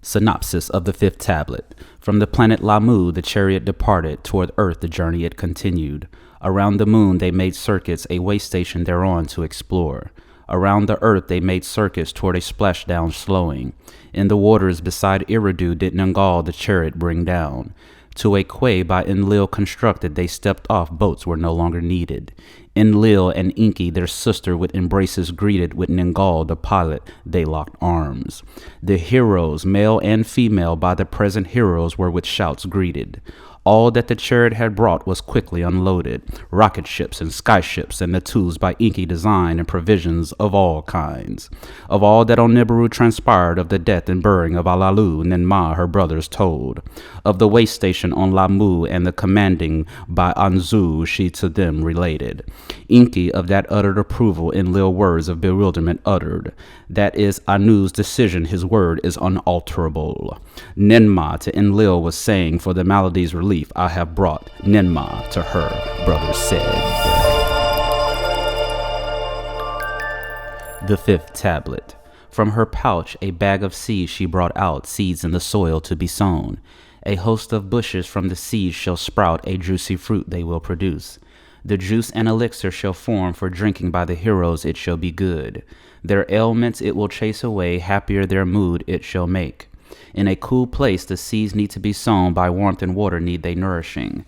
Synopsis of the fifth tablet. From the planet Lamu, the chariot departed. Toward Earth, the journey it continued. Around the moon, they made circuits, a way station thereon to explore. Around the Earth, they made circuits toward a splashdown slowing. In the waters beside Eridu did Nangal the chariot bring down. To a quay by Enlil constructed, they stepped off, boats were no longer needed. Enlil and Enki, their sister, with embraces greeted. With Nangal, the pilot, they locked arms. The heroes, male and female, by the present heroes were with shouts greeted. All that the chariot had brought was quickly unloaded, rocket ships and skyships and the tools by Enki design and provisions of all kinds. Of all that on Nibiru transpired, of the death and burying of Alalu, Ninma her brothers told. Of the way station on Lamu and the commanding by Anzu, she to them related. Enki of that uttered approval in lil words of bewilderment uttered. That is Anu's decision, his word is unalterable. Ninma to Enlil was saying, for the malady's relief I have brought. Ninma to her brother said. The fifth tablet. From her pouch a bag of seeds she brought out, seeds in the soil to be sown. A host of bushes from the seeds shall sprout, a juicy fruit they will produce. The juice and elixir shall form, for drinking by the heroes it shall be good. Their ailments it will chase away, happier their mood it shall make. In a cool place the seeds need to be sown, by warmth and water need they nourishing.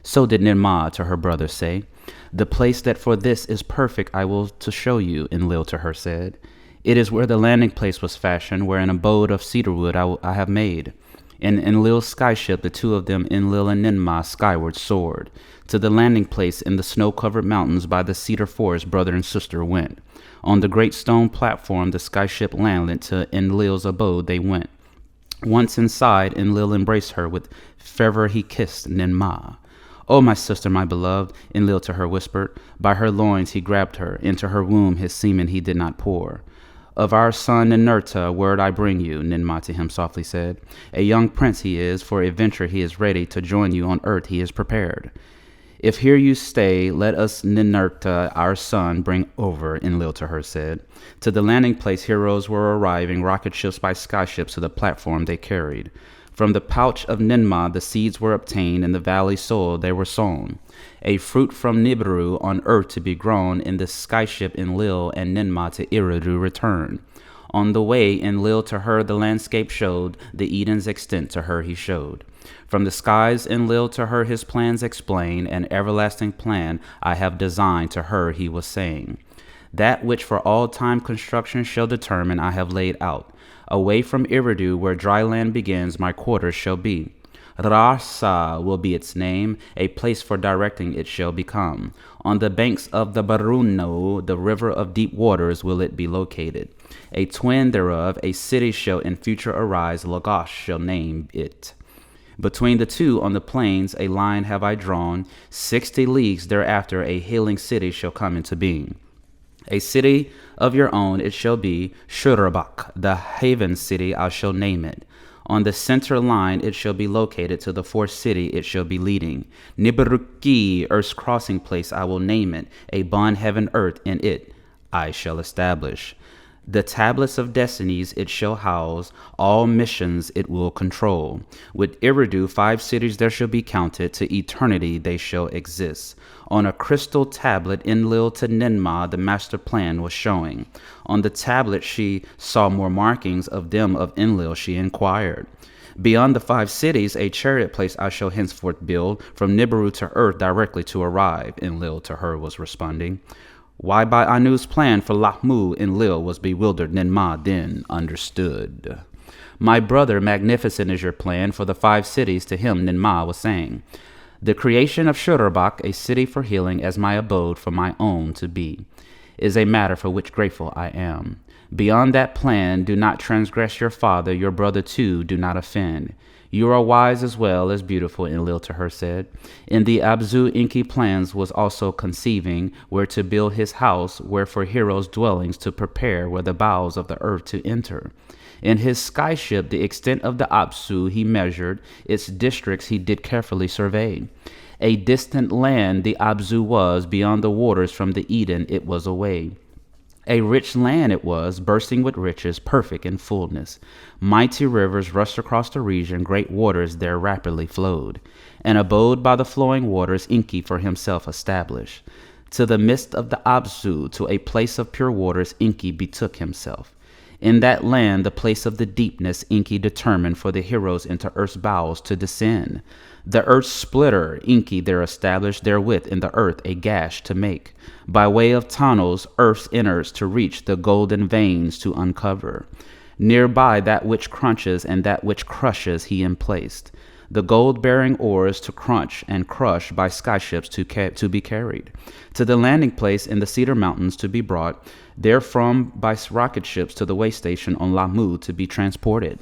So did Ninma to her brother say. The place that for this is perfect I will to show you, Enlil to her said. It is where the landing place was fashioned, where an abode of cedarwood I have made. In Enlil's skyship the two of them, Enlil and Ninma, skyward soared. To the landing place in the snow-covered mountains by the cedar forest brother and sister went. On the great stone platform the skyship landed, to Enlil's abode they went. Once inside, Enlil embraced her, with fervor he kissed Ninma. "O my sister, my beloved," Enlil to her whispered. By her loins he grabbed her, into her womb his semen he did not pour. "Of our son Ninurta, a word I bring you," Ninma to him softly said. "A young prince he is, for adventure he is ready, to join you on earth he is prepared. If here you stay, let us Ninurta, our son, bring over," Enlil to her said. To the landing place heroes were arriving, rocket ships by skyships to the platform they carried. From the pouch of Ninma the seeds were obtained, in the valley soil they were sown. A fruit from Nibiru on earth to be grown, in the skyship Enlil and Ninma to Eridu return. On the way Enlil to her the landscape showed, the Eden's extent to her he showed. From the skies Enlil to her his plans explained, an everlasting plan I have designed to her he was saying. That which for all time construction shall determine I have laid out. Away from Eridu where dry land begins my quarters shall be. Rasa will be its name, a place for directing it shall become. On the banks of the Baruno, the river of deep waters, will it be located. A twin thereof, a city shall in future arise, Lagos shall name it. Between the two on the plains a line have I drawn, 60 leagues thereafter a hailing city shall come into being. A city of your own it shall be, Shurabak, the haven city I shall name it. On the center line it shall be located, to the fourth city it shall be leading. nibru-ki, earth's crossing place I will name it, a bond heaven earth in it I shall establish. The tablets of destinies it shall house, all missions it will control. With Eridu 5 cities there shall be counted, to eternity they shall exist. On a crystal tablet Enlil to Ninma the master plan was showing. On the tablet she saw more markings, of them of Enlil she inquired. Beyond the 5 cities a chariot place I shall henceforth build, from Nibiru to earth directly to arrive, Enlil to her was responding. Why by Anu's plan for Lahmu Enlil was bewildered, Ninma then understood. "My brother, magnificent is your plan for the 5 cities," to him Ninma was saying. "The creation of Shurabak, a city for healing, as my abode for my own to be, is a matter for which grateful I am. Beyond that plan, do not transgress your father, your brother too, do not offend. You are wise as well as beautiful," Enlil to her said. In the Abzu Enki plans was also conceiving, where to build his house, where for heroes' dwellings to prepare, where the bowels of the earth to enter. In his skyship the extent of the Apsu he measured, its districts he did carefully survey. A distant land the Abzu was, beyond the waters from the Eden it was away. A rich land it was, bursting with riches, perfect in fullness. Mighty rivers rushed across the region, great waters there rapidly flowed. An abode by the flowing waters Enki for himself established. To the midst of the Absu, to a place of pure waters, Enki betook himself. In that land, the place of the deepness, Enki determined for the heroes into earth's bowels to descend. The earth's splitter, Enki there established therewith in the earth a gash to make, by way of tunnels, earth's innards to reach the golden veins to uncover. Nearby that which crunches and that which crushes he emplaced. The gold-bearing ores to crunch and crush by skyships to be carried. To the landing place in the Cedar Mountains to be brought, therefrom by rocket ships to the way station on Lamu to be transported.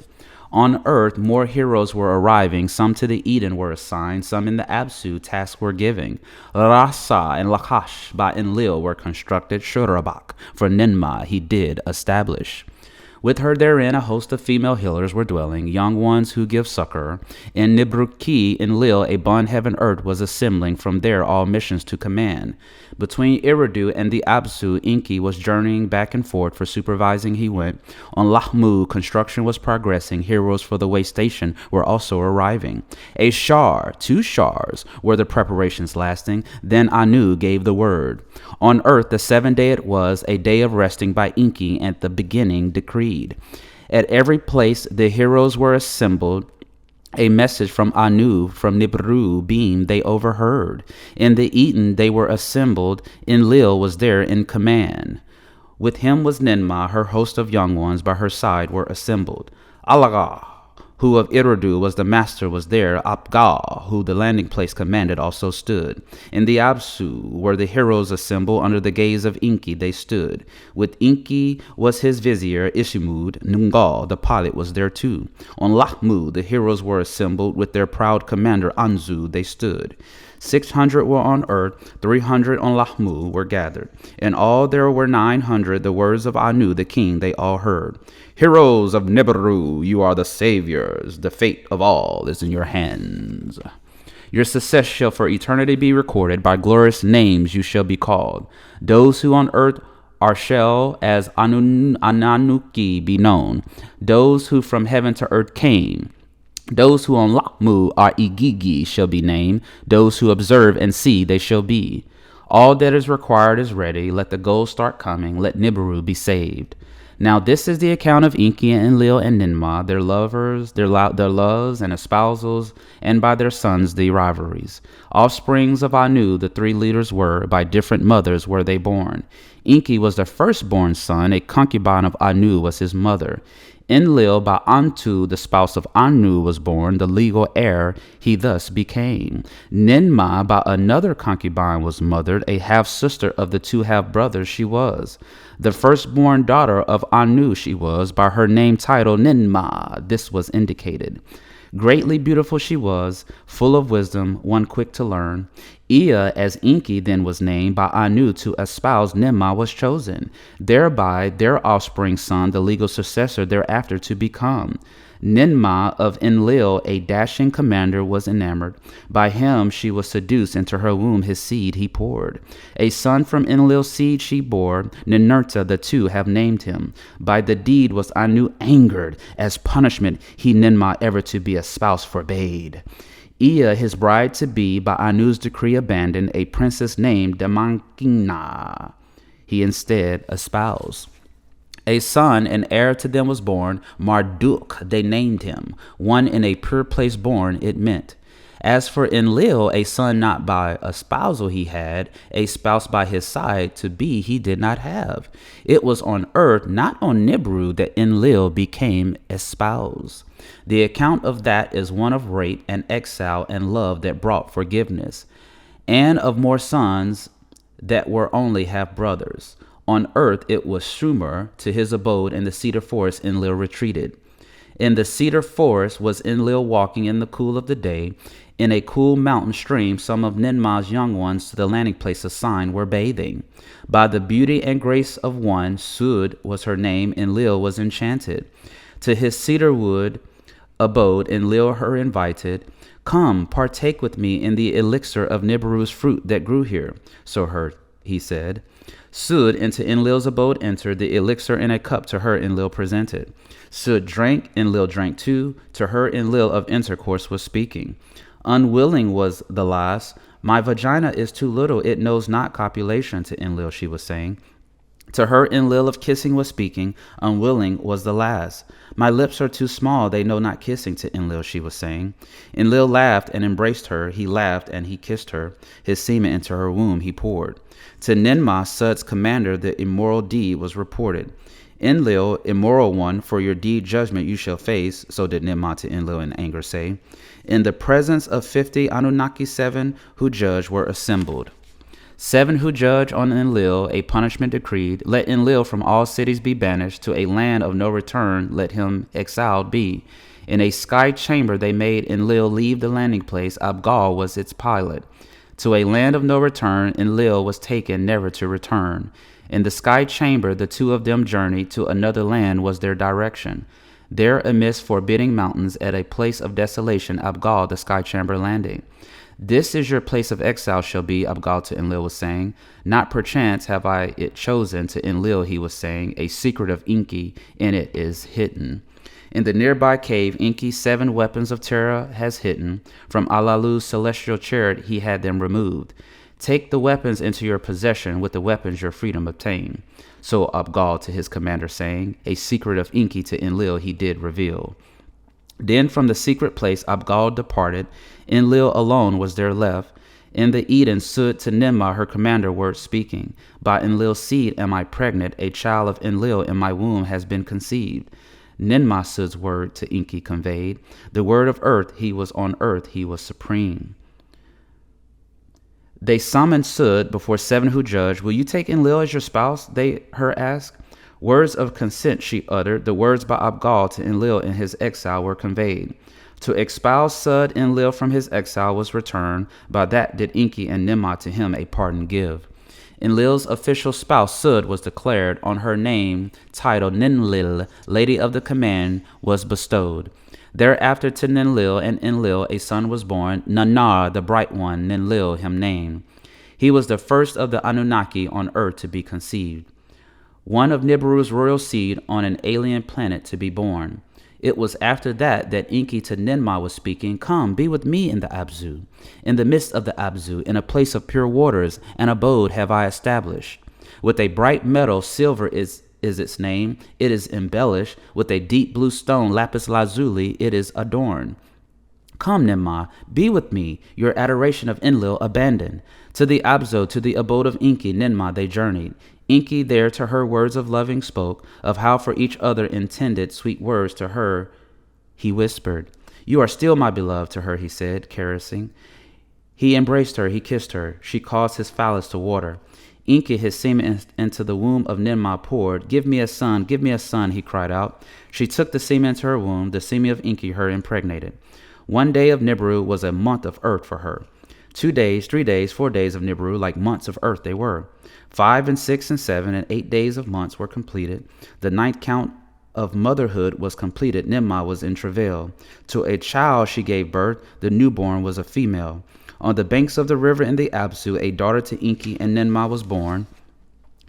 On earth, more heroes were arriving. Some to the Eden were assigned, some in the Absu tasks were giving. Rasa and Lakash by Enlil were constructed. Shurabak for Ninma he did establish. With her therein a host of female healers were dwelling, young ones who give succor. In nibru-ki, Enlil, a bond heaven earth was assembling, from there all missions to command. Between Eridu and the Absu, Enki was journeying back and forth, for supervising he went. On Lahmu, construction was progressing, heroes for the way station were also arriving. A shar, 2 shars, were the preparations lasting, then Anu gave the word. On earth the 7th day it was, a day of resting by Enki at the beginning decreed. At every place the heroes were assembled. A message from Anu, from Nibru beam they overheard. In the Eden they were assembled. Enlil was there in command. With him was Ninma, her host of young ones by her side were assembled. Alaga, who of Eridu was the master, was there. Apga, who the landing place commanded, also stood. In the Absu, where the heroes assembled, under the gaze of Enki they stood. With Enki was his vizier, Ishimud. Nungal, the pilot, was there too. On Lahmu, the heroes were assembled. With their proud commander, Anzu, they stood. 600 were on earth, 300 on Lahmu were gathered. In all there were 900. The words of Anu, the king, they all heard. Heroes of Nibiru, you are the saviors. The fate of all is in your hands. Your success shall for eternity be recorded. By glorious names you shall be called. Those who on earth are shall as Ananuki be known. Those who from heaven to earth came. Those who on Lakmu are Igigi shall be named. Those who observe and see they shall be. All that is required is ready. Let the gold start coming. Let Nibiru be saved. Now this is the account of Enki and Enlil and Ninma, their lovers, their loves and espousals, and by their sons the rivalries. Offsprings of Anu, the 3 leaders were, by different mothers were they born. Enki was the firstborn son, a concubine of Anu was his mother. Enlil by Antu, the spouse of Anu, was born, the legal heir he thus became. Ninma by another concubine was mothered, a half-sister of the 2 half-brothers she was. The firstborn daughter of Anu she was, by her name title Ninma, this was indicated. Greatly beautiful she was, full of wisdom, one quick to learn. Ea, as Enki then was named, by Anu to espouse Ninma was chosen. Thereby their offspring son, the legal successor thereafter to become. Ninma of Enlil, a dashing commander, was enamored. By him she was seduced, into her womb his seed he poured. A son from Enlil's seed she bore, Ninurta the 2 have named him. By the deed was Anu angered, as punishment he Ninma ever to be a spouse forbade. Ea, his bride to be, by Anu's decree abandoned, a princess named Damankina he instead espoused. A son and heir to them was born, Marduk they named him, one in a pure place born it meant. As for Enlil, a son not by a spousal he had, a spouse by his side to be he did not have. It was on earth, not on Nibru, that Enlil became espoused. The account of that is one of rape and exile and love that brought forgiveness, and of more sons that were only half brothers. On earth it was Shumer, to his abode in the cedar forest Enlil retreated. In the cedar forest was Enlil walking in the cool of the day. In a cool mountain stream some of Ninma's young ones to the landing place assigned were bathing. By the beauty and grace of one, Sud was her name, Enlil was enchanted. To his cedar wood abode Enlil her invited. Come, partake with me in the elixir of Nibiru's fruit that grew here. So he said. Sud into Enlil's abode entered, the elixir in a cup to her Enlil presented. Sud drank, Enlil drank too, to her Enlil of intercourse was speaking. Unwilling was the last. My vagina is too little, it knows not copulation, to Enlil she was saying. To her Enlil of kissing was speaking, unwilling was the last. My lips are too small, they know not kissing, to Enlil she was saying. Enlil laughed and embraced her, he laughed and he kissed her, his semen into her womb he poured. To Ninmah, Sud's commander, the immoral deed was reported. Enlil, immoral one, for your deed judgment you shall face, so did Ninmah to Enlil in anger say. In the presence of 50 Anunnaki 7 who judge were assembled. 7 who judge on Enlil, a punishment decreed. Let Enlil from all cities be banished, to a land of no return let him exiled be. In a sky chamber they made Enlil leave the landing place, Abgal was its pilot. To a land of no return Enlil was taken, never to return. In the sky chamber the two of them journeyed, to another land was their direction. There amidst forbidding mountains, at a place of desolation, Abgal the sky chamber landing. This is your place of exile shall be, Abgal to Enlil was saying. Not perchance have I it chosen, to Enlil he was saying. A secret of Enki in it is hidden. In the nearby cave, Enki 7 weapons of terror has hidden. From Alalu's celestial chariot he had them removed. Take the weapons into your possession, with the weapons your freedom obtain. So Abgal to his commander saying, a secret of Enki to Enlil he did reveal. Then from the secret place Abgal departed, Enlil alone was there left. In the Eden Sud to Ninmah her commander words speaking. By Enlil's seed am I pregnant, a child of Enlil in my womb has been conceived. Ninmah Sud's word to Enki conveyed. The word of earth, he was on earth, he was supreme. They summoned Sud before 7 who judged. Will you take Enlil as your spouse? They her asked. Words of consent she uttered. The words by Abgal to Enlil in his exile were conveyed. To espouse Sud Enlil from his exile was returned. By that did Enki and Ninmah to him a pardon give. Enlil's official spouse Sud was declared. On her name, title Ninlil, Lady of the Command, was bestowed. Thereafter to Ninlil and Enlil a son was born, Nanar, the bright one, Ninlil him named. He was the first of the Anunnaki on earth to be conceived. One of Nibiru's royal seed on an alien planet to be born. It was after that Enki to Ninmah was speaking, come, be with me in the Abzu. In the midst of the Abzu, in a place of pure waters, an abode have I established. With a bright metal, silver is its name. It is embellished. With a deep blue stone, lapis lazuli, it is adorned. Come, Ninmah, be with me, your adoration of Enlil abandon. To the Abzu, to the abode of Enki, Ninmah they journeyed. Enki there to her words of loving spoke, of how for each other intended sweet words to her he whispered. You are still my beloved, to her he said, caressing. He embraced her, he kissed her. She caused his phallus to water. Enki his semen into the womb of Ninmah poured. Give me a son, he cried out. She took the semen into her womb, the semen of Enki her impregnated. 1 day of Nibiru was a month of earth for her. 2 days, 3 days, 4 days of Nibiru, like months of earth they were. 5 and 6 and 7 and 8 days of months were completed. The 9th count of motherhood was completed. Ninmah was in travail. To a child she gave birth. The newborn was a female. On the banks of the river in the Abzu, a daughter to Enki and Ninmah was born.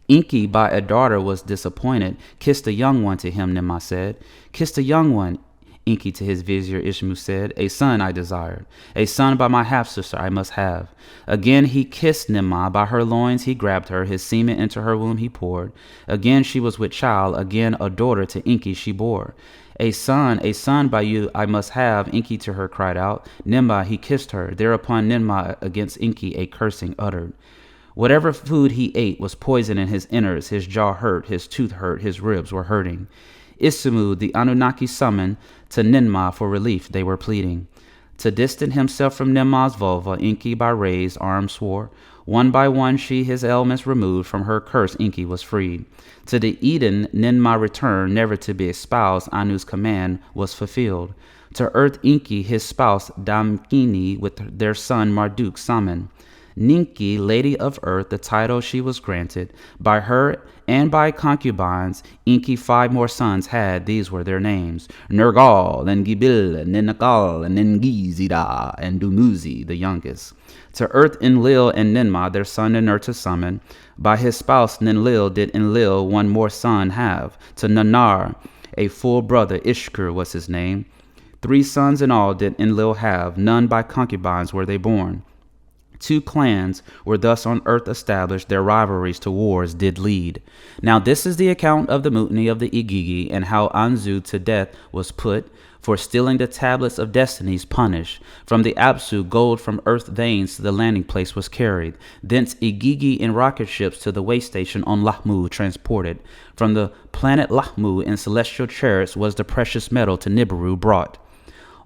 Enki by a daughter was disappointed. Kiss the young one, to him Ninmah said. Kiss the young one, Enki to his vizier Ishmu said. A son I desired. A son by my half-sister I must have. Again he kissed Ninmah. By her loins he grabbed her. His semen into her womb he poured. Again she was with child. Again a daughter to Enki she bore. A son by you I must have, Enki to her cried out. Ninmah he kissed her. Thereupon Ninmah against Enki a cursing uttered. Whatever food he ate was poison in his innards. His jaw hurt, his tooth hurt, his ribs were hurting. Ismu, the Anunnaki summoned to Ninmah for relief, they were pleading. To distance himself from Ninmah's vulva, Enki by raised arms swore. One by one she his ailments removed. From her curse Enki was freed. To the Eden Ninmah returned, never to be espoused. Anu's command was fulfilled. To earth Enki his spouse Damkini with their son Marduk summoned. Ninki, Lady of Earth, the title she was granted. By her and by concubines, Enki 5 more sons had. These were their names: Nergal, and Gibil, and Ninakal, and Ningizida, and Dumuzi, the youngest. To Earth Enlil and Ninma, their son Ninur to summon. By his spouse Ninlil did Enlil 1 more son have. To Nanar, a full brother, Ishkur was his name. 3 sons in all did Enlil have. None by concubines were they born. 2 clans were thus on earth established, their rivalries to wars did lead. Now this is the account of the mutiny of the Igigi, and how Anzu to death was put, for stealing the tablets of destinies punished. From the Apsu, gold from earth veins to the landing place was carried. Thence Igigi in rocket ships to the way station on Lahmu transported. From the planet Lahmu in celestial chariots was the precious metal to Nibiru brought.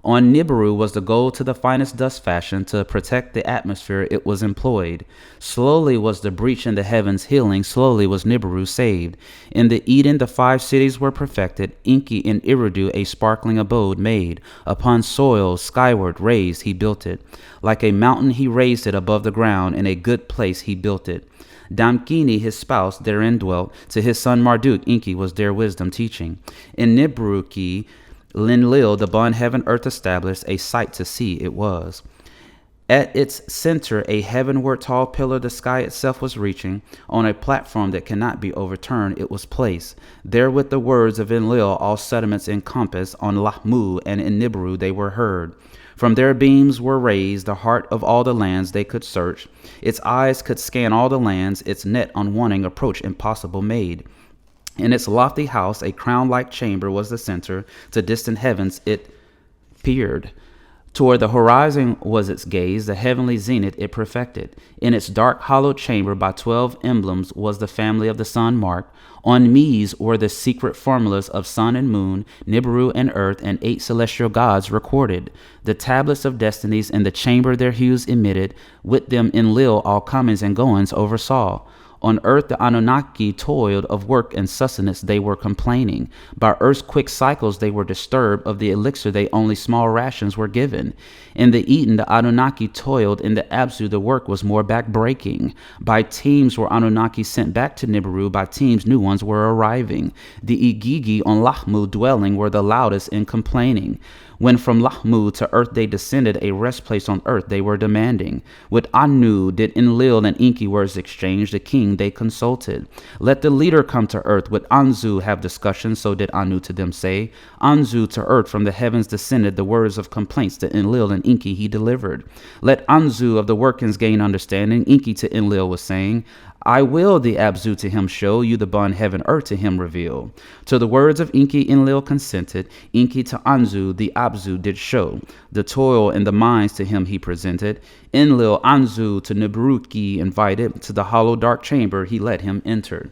On Nibiru was the gold to the finest dust fashion. To protect the atmosphere it was employed. Slowly was the breach in the heavens healing, slowly was Nibiru saved. In the Eden the 5 cities were perfected. Enki in Eridu a sparkling abode made. Upon soil skyward raised he built it. Like a mountain he raised it above the ground, in a good place he built it. Damkini his spouse therein dwelt. To his son Marduk Enki was their wisdom teaching. In nibru-ki Linlil, the bond heaven earth established, a sight to see it was. At its center, a heavenward tall pillar the sky itself was reaching. On a platform that cannot be overturned, it was placed. There with the words of Enlil, all settlements encompassed. On Lahmu and in Nibiru they were heard. From their beams were raised the heart of all the lands they could search. Its eyes could scan all the lands, its net unwanting approach impossible made. In its lofty house, a crown-like chamber was the center. To distant heavens it peered. Toward the horizon was its gaze, the heavenly zenith it perfected. In its dark, hollow chamber, by 12 emblems was the family of the sun marked. On Mies were the secret formulas of sun and moon, Nibiru and earth, and 8 celestial gods recorded. The tablets of destinies in the chamber their hues emitted. With them Enlil all comings and goings oversaw. On earth the Anunnaki toiled, of work and sustenance they were complaining. By earth's quick cycles they were disturbed, of the elixir they only small rations were given. In the Eden the Anunnaki toiled, in the Absu the work was more back-breaking. By teams were Anunnaki sent back to Nibiru, by teams new ones were arriving. The Igigi on Lahmu dwelling were the loudest in complaining. When from Lahmu to earth they descended, a rest place on earth they were demanding. With Anu did Enlil and Enki words exchange, the king they consulted. Let the leader come to earth, with Anzu have discussion, so did Anu to them say. Anzu to earth from the heavens descended, the words of complaints to Enlil and Enki he delivered. Let Anzu of the workings gain understanding, Enki to Enlil was saying. I will the Abzu to him show, you the bond heaven earth to him reveal. To the words of Enki Enlil consented, Enki to Anzu the Abzu did show. The toil and the mines to him he presented. Enlil Anzu to nibru-ki invited, to the hollow dark chamber he let him enter.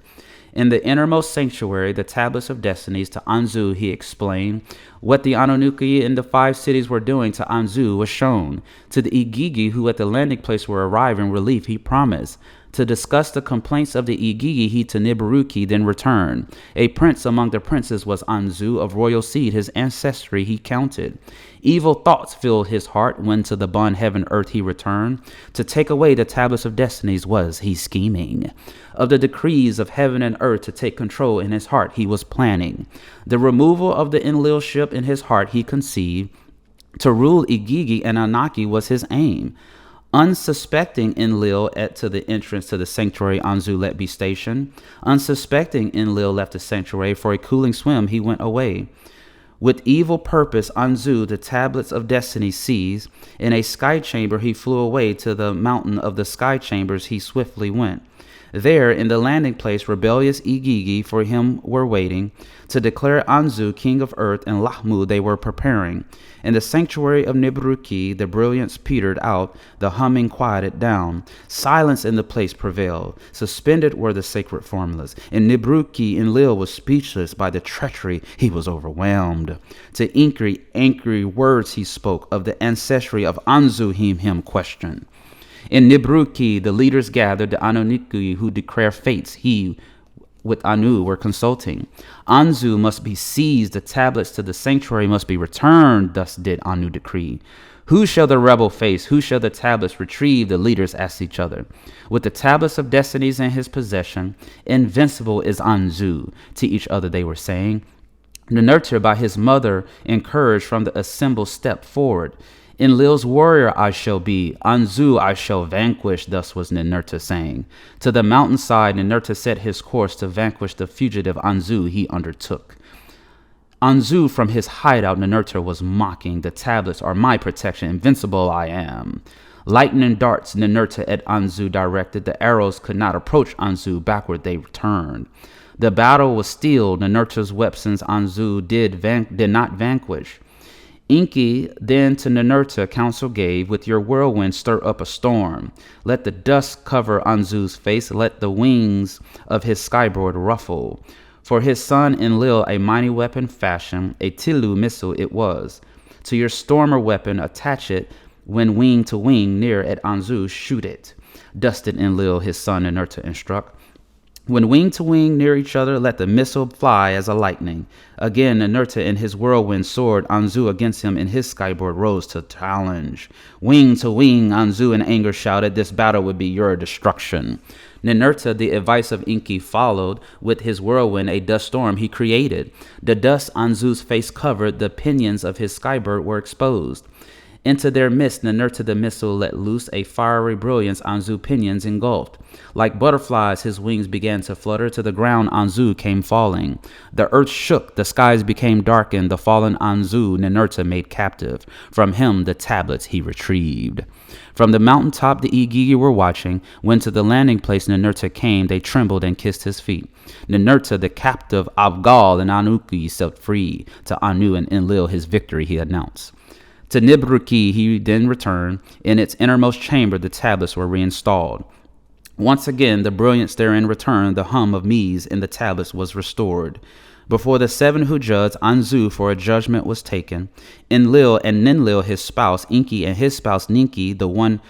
In the innermost sanctuary, the tablets of destinies to Anzu he explained. What the Anunnaki in the 5 cities were doing to Anzu was shown. To the Igigi who at the landing place were arriving relief he promised. To discuss the complaints of the Igigi he to nibru-ki then returned. A prince among the princes was Anzu, of royal seed his ancestry he counted. Evil thoughts filled his heart when to the bond heaven earth he returned. To take away the tablets of destinies was he scheming. Of the decrees of heaven and earth to take control in his heart he was planning. The removal of the Enlil ship in his heart he conceived. To rule Igigi and Anaki was his aim. Unsuspecting Enlil to the entrance to the sanctuary Anzu let be stationed. Unsuspecting Enlil left the sanctuary, for a cooling swim he went away. With evil purpose Anzu the tablets of destiny seized. In a sky chamber he flew away, to the mountain of the sky chambers he swiftly went. There, in the landing place, rebellious Igigi for him were waiting. To declare Anzu king of earth, and Lahmu they were preparing. In the sanctuary of nibru-ki, the brilliance petered out, the humming quieted down. Silence in the place prevailed. Suspended were the sacred formulas. In nibru-ki, Enlil was speechless. By the treachery he was overwhelmed. To Enki, angry words he spoke. Of the ancestry of Anzu him questioned. In nibru-ki, the leaders gathered, the Anunnaki who declare fates he with Anu were consulting. Anzu must be seized, the tablets to the sanctuary must be returned, thus did Anu decree. Who shall the rebel face? Who shall the tablets retrieve? The leaders asked each other. With the tablets of destinies in his possession, invincible is Anzu, to each other they were saying. Ninurta by his mother encouraged from the assembled step forward. Enlil's warrior I shall be, Anzu I shall vanquish, thus was Ninurta saying. To the mountainside Ninurta set his course to vanquish the fugitive Anzu he undertook. Anzu from his hideout Ninurta was mocking, the tablets are my protection, invincible I am. Lightning darts Ninurta at Anzu directed, the arrows could not approach Anzu, backward they returned. The battle was steel, Ninurta's weapons Anzu did not vanquish. Enki then to Ninurta counsel gave, with your whirlwind stir up a storm. Let the dust cover Anzu's face, let the wings of his skyboard ruffle. For his son Enlil a mighty weapon fashion, a Tilu missile it was. To your stormer weapon attach it, when wing to wing near at Anzu shoot it. Dusted Enlil his son Ninurta instruct. When wing to wing near each other, let the missile fly as a lightning. Again, Ninurta in his whirlwind sword, Anzu against him in his skyboard rose to challenge. Wing to wing, Anzu in anger shouted, this battle would be your destruction. Ninurta, the advice of Enki, followed. With his whirlwind, a dust storm he created. The dust Anzu's face covered, the pinions of his skybird were exposed. Into their midst, Ninurta the missile let loose a fiery brilliance Anzu pinions engulfed. Like butterflies, his wings began to flutter. To the ground, Anzu came falling. The earth shook, the skies became darkened. The fallen Anzu Ninurta made captive. From him the tablets he retrieved. From the mountaintop the Igigi were watching. When to the landing place Ninurta came, they trembled and kissed his feet. Ninurta, the captive of Gaul and nibru-ki, set free. To Anu and Enlil his victory he announced. To nibru-ki he then returned. In its innermost chamber the tablets were reinstalled. Once again the brilliance therein returned. The hum of Mies in the tablets was restored. Before the seven who judged, Anzu for a judgment was taken. Enlil and Ninlil his spouse, Enki and his spouse Ninki, the one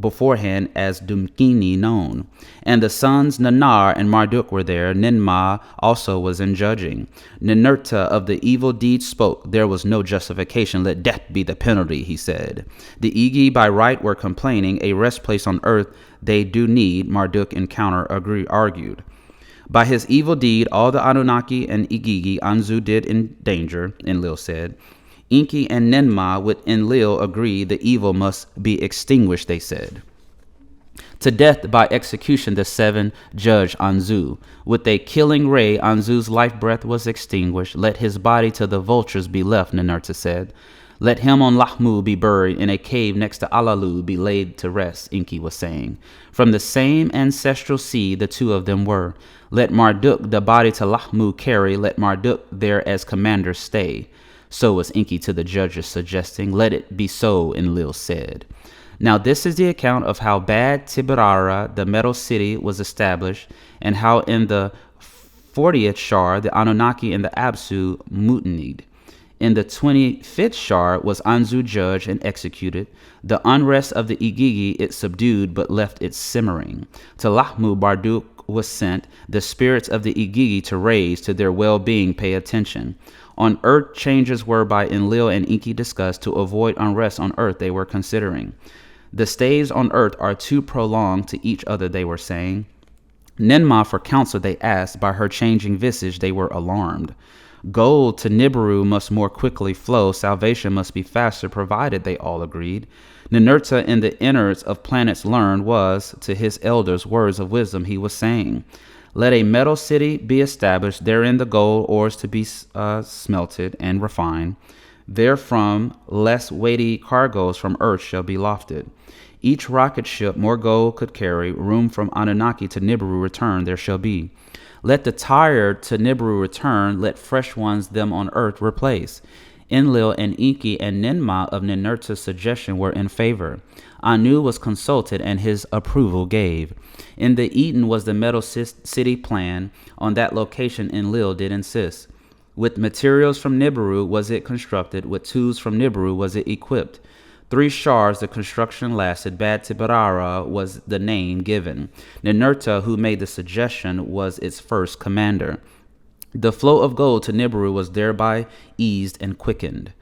beforehand as Dumkini known. And the sons Nanar and Marduk were there. Ninma also was in judging. Ninurta of the evil deed spoke. There was no justification. Let death be the penalty, he said. The Igi by right were complaining. A rest place on earth they do need, Marduk in counter argued. By his evil deed, all the Anunnaki and Igigi Anzu did in danger, Enlil said. Enki and Ninma with Enlil agreed the evil must be extinguished, they said. To death by execution the seven judged Anzu. With a killing ray, Anzu's life breath was extinguished. Let his body to the vultures be left, Ninurta said. Let him on Lahmu be buried, in a cave next to Alalu be laid to rest, Enki was saying. From the same ancestral seed the two of them were. Let Marduk the body to Lahmu carry, let Marduk there as commander stay. So was Enki to the judges suggesting, let it be so, Enlil said. Now this is the account of how bad-tibira, the metal city, was established, and how in the 40th Shar, the Anunnaki and the Apsu mutinied. In the 25th Shar was Anzu judged and executed. The unrest of the Igigi it subdued, but left it simmering. To Lahmu Marduk was sent, the spirits of the Igigi to raise, to their well-being pay attention. On earth, changes were by Enlil and Enki discussed. To avoid unrest on earth they were considering. The stays on earth are too prolonged to each other, they were saying. Ninma for counsel they asked. By her changing visage they were alarmed. Gold to Nibiru must more quickly flow. Salvation must be faster provided, they all agreed. Ninurta in the innards of planets learned was, to his elders, words of wisdom he was saying. Let a metal city be established, therein the gold ores to be smelted and refined. Therefrom less weighty cargoes from earth shall be lofted. Each rocket ship more gold could carry, room from Anunnaki to Nibiru return there shall be. Let the tired to Nibiru return, let fresh ones them on earth replace. Enlil and Enki and Ninma of Ninurta's suggestion were in favor. Anu was consulted and his approval gave. In the Eden was the metal city plan. On that location Enlil did insist. With materials from Nibiru was it constructed. With tools from Nibiru was it equipped. 3 shars the construction lasted. Bad-tibira was the name given. Ninurta, who made the suggestion, was its first commander. The flow of gold to Nibiru was thereby eased and quickened.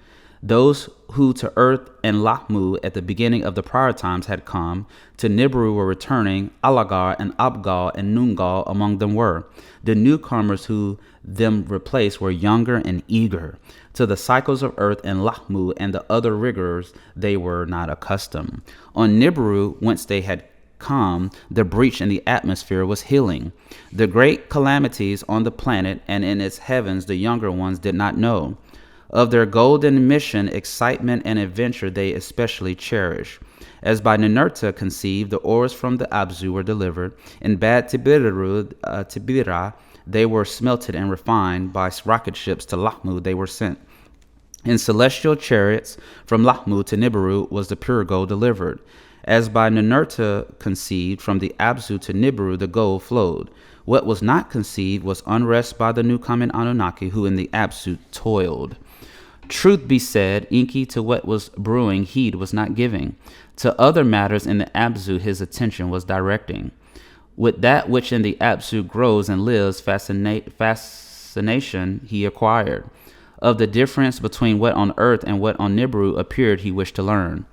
Those who to Earth and Lahmu at the beginning of the prior times had come, to Nibiru were returning. Alagar and Abgal and Nungal among them were. The newcomers who them replaced were younger and eager. To the cycles of Earth and Lahmu and the other rigors they were not accustomed. On Nibiru, whence they had come, the breach in the atmosphere was healing. The great calamities on the planet and in its heavens the younger ones did not know. Of their golden mission, excitement, and adventure they especially cherish. As by Ninurta conceived, the ores from the Abzu were delivered. In bad-tibira, they were smelted and refined. By rocket ships to Lahmu they were sent. In celestial chariots from Lahmu to Nibiru was the pure gold delivered. As by Ninurta conceived, from the Abzu to Nibiru the gold flowed. What was not conceived was unrest by the newcoming Anunnaki, who in the Abzu toiled. Truth be said, Enki to what was brewing heed was not giving. To other matters in the Abzu his attention was directing. With that which in the Abzu grows and lives, fascination he acquired. Of the difference between what on earth and what on Nibiru appeared he wished to learn.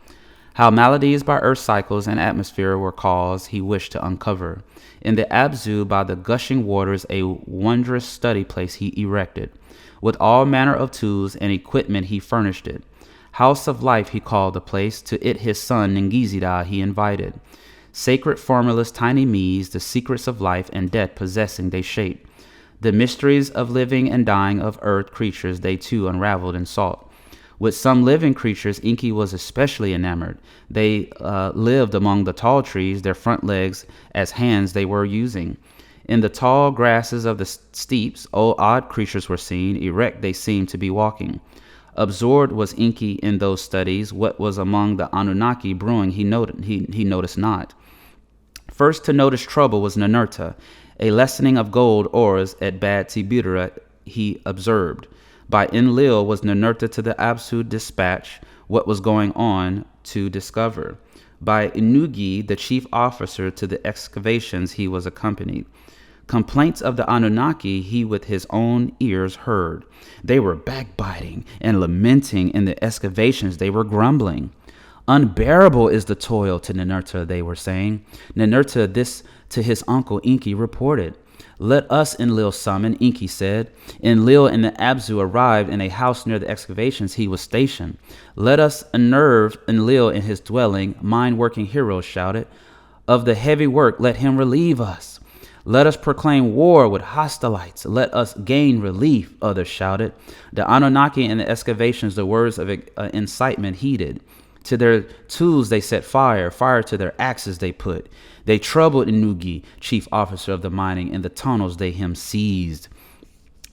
How maladies by earth cycles and atmosphere were caused he wished to uncover. In the Abzu by the gushing waters a wondrous study place he erected. With all manner of tools and equipment he furnished it. House of Life he called the place. To it his son Ningizida he invited. Sacred formulous tiny me's, the secrets of life and death possessing they shaped. The mysteries of living and dying of earth creatures they too unraveled and sought. With some living creatures Enki was especially enamored. They lived among the tall trees, their front legs as hands they were using. In the tall grasses of the steeps, odd creatures were seen. Erect they seemed to be walking. Absorbed was Enki in those studies. What was among the Anunnaki brewing he noticed not. First to notice trouble was Ninurta. A lessening of gold ores at bad-tibira he observed. By Enlil was Ninurta to the Absu dispatch what was going on to discover. By Inugi, the chief officer, to the excavations he was accompanied. Complaints of the Anunnaki he with his own ears heard. They were backbiting and lamenting. In the excavations they were grumbling. Unbearable is the toil to Ninurta, they were saying. Ninurta this to his uncle Enki reported. Let us Enlil summon, Enki said. Enlil in the Abzu arrived in a house near the excavations he was stationed. Let us unnerve Enlil in his dwelling, mind-working heroes shouted. Of the heavy work let him relieve us. Let us proclaim war with hostilites. Let us gain relief, others shouted. The Anunnaki in the excavations the words of incitement heeded. To their tools they set fire to their axes they put. They troubled Inugi, chief officer of the mining. In the tunnels they him seized.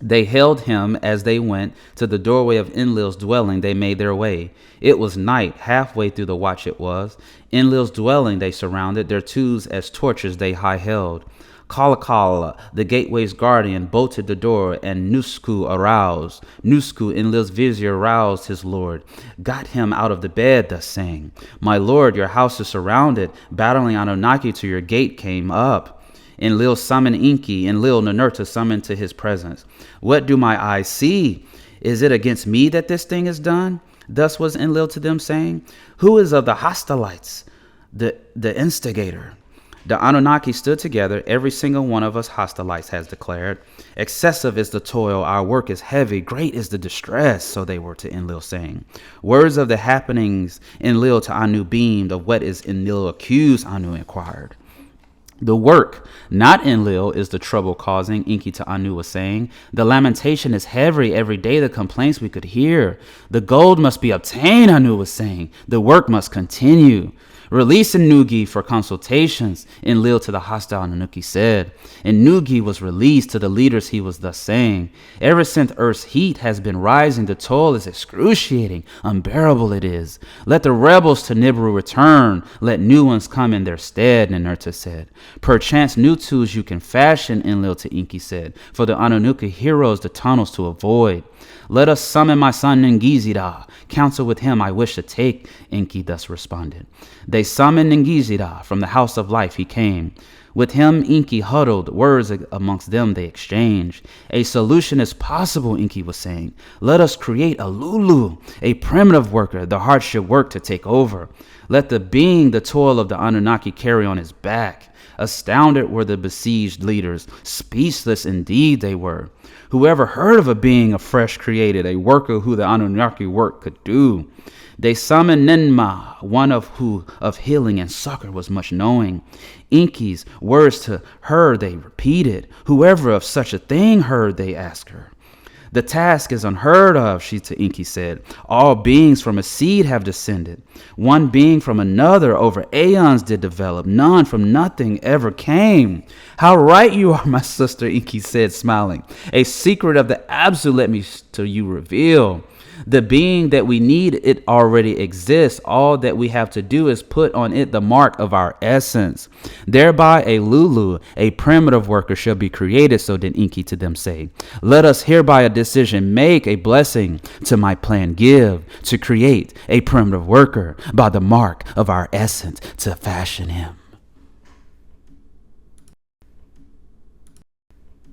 They held him as they went to the doorway of Enlil's dwelling. They made their way. It was night, halfway through the watch it was. Enlil's dwelling they surrounded, their tools as torches they high held. Kalakala, the gateway's guardian, bolted the door, and Nusku aroused. Nusku, Enlil's vizier, roused his lord, got him out of the bed, thus saying, My lord, your house is surrounded. Battling Anunnaki to your gate came up. Enlil summoned Enki, Enlil Ninurta summoned to his presence. What do my eyes see? Is it against me that this thing is done? Thus was Enlil to them saying, Who is of the hostilites, the instigator? The Anunnaki stood together. Every single one of us hostilites has declared. Excessive is the toil. Our work is heavy. Great is the distress. So they were to Enlil saying. Words of the happenings Enlil to Anu beamed. Of what is Enlil accused, Anu inquired. The work, not Enlil, is the trouble causing, Enki to Anu was saying. The lamentation is heavy every day, the complaints we could hear. The gold must be obtained, Anu was saying. The work must continue. Release Inugi for consultations, Enlil to the hostile Anunnaki said. Inugi was released to the leaders he was thus saying. Ever since Earth's heat has been rising, the toil is excruciating, unbearable it is. Let the rebels to Nibiru return, let new ones come in their stead, Ninurta said. Perchance new tools you can fashion, Enlil to Enki said, for the Anunnaki heroes the tunnels to avoid. Let us summon my son Ngizida. Counsel with him I wish to take, Enki thus responded. They summoned Ngizida. From the house of life he came. With him Enki huddled, words amongst them they exchanged. A solution is possible, Enki was saying. Let us create a Lulu, a primitive worker, the heart should work to take over. Let the being the toil of the Anunnaki carry on his back. Astounded were the besieged leaders, speechless indeed they were. Whoever heard of a being afresh created, a worker who the Anunnaki work could do? They summoned Ninma, one of who of healing and succor was much knowing. Enki's words to her they repeated. Whoever of such a thing heard, they asked her. The task is unheard of, she to Enki said. All beings from a seed have descended. One being from another over aeons did develop. None from nothing ever came. How right you are, my sister, Enki said, smiling. A secret of the absolute let me to you reveal. The being that we need, it already exists. All that we have to do is put on it the mark of our essence. Thereby a Lulu, a primitive worker, shall be created, so did Enki to them say. Let us hereby a decision make, a blessing to my plan give, to create a primitive worker by the mark of our essence, to fashion him.